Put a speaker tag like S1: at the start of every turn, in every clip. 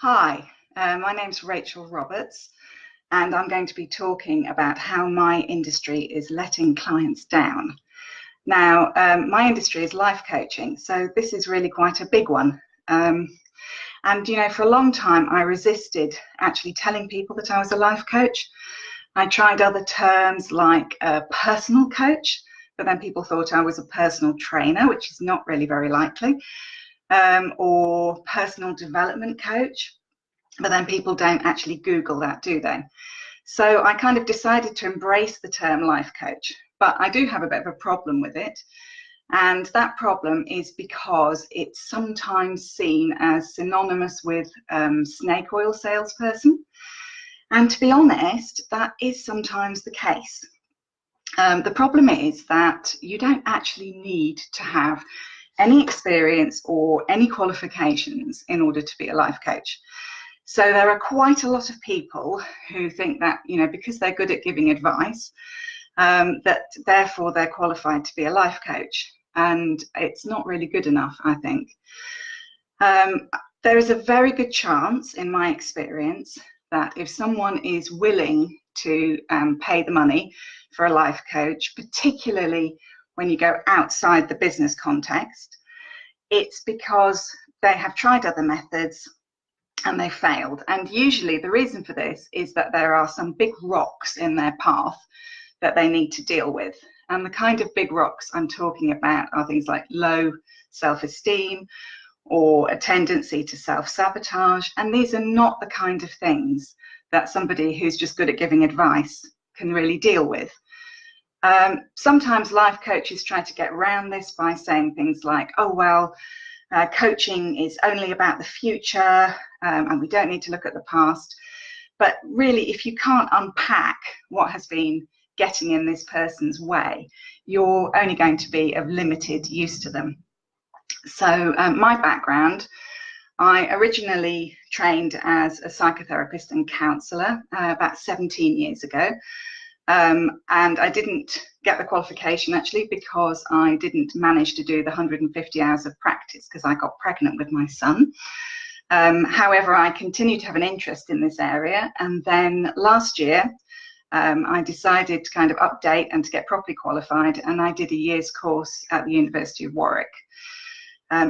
S1: Hi, my name's Rachel Roberts, and I'm going to be talking about how my industry is letting clients down. Now, my industry is life coaching, so this is really quite a big one. And for a long time, I resisted actually telling people that I was a life coach. I tried other terms like a personal coach, but then people thought I was a personal trainer, which is not really very likely, or personal development coach. But then people don't actually Google that, do they? So I kind of decided to embrace the term life coach, but I do have a bit of a problem with it. And that problem is because it's sometimes seen as synonymous with snake oil salesperson. And to be honest, that is sometimes the case. The problem is that you don't actually need to have any experience or any qualifications in order to be a life coach. So there are quite a lot of people who think that, because they're good at giving advice, that therefore they're qualified to be a life coach. And it's not really good enough, I think. There is a very good chance, in my experience, that if someone is willing to pay the money for a life coach, particularly when you go outside the business context, it's because they have tried other methods and they failed. And usually the reason for this is that there are some big rocks in their path that they need to deal with. And the kind of big rocks I'm talking about are things like low self-esteem or a tendency to self-sabotage. And these are not the kind of things that somebody who's just good at giving advice can really deal with. Sometimes life coaches try to get around this by saying things like, oh, well, coaching is only about the future and we don't need to look at the past. But really, if you can't unpack what has been getting in this person's way, you're only going to be of limited use to them. So my background, I originally trained as a psychotherapist and counsellor about 17 years ago. And I didn't get the qualification actually because I didn't manage to do the 150 hours of practice because I got pregnant with my son. However, I continued to have an interest in this area, and then last year I decided to kind of update and to get properly qualified, and I did a year's course at the University of Warwick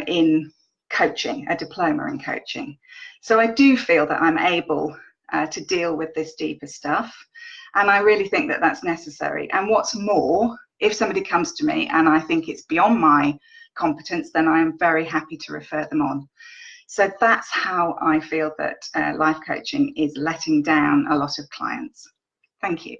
S1: in coaching, a diploma in coaching. So I do feel that I'm able to deal with this deeper stuff. And I really think that that's necessary. And what's more, if somebody comes to me and I think it's beyond my competence, then I am very happy to refer them on. So that's how I feel that life coaching is letting down a lot of clients. Thank you.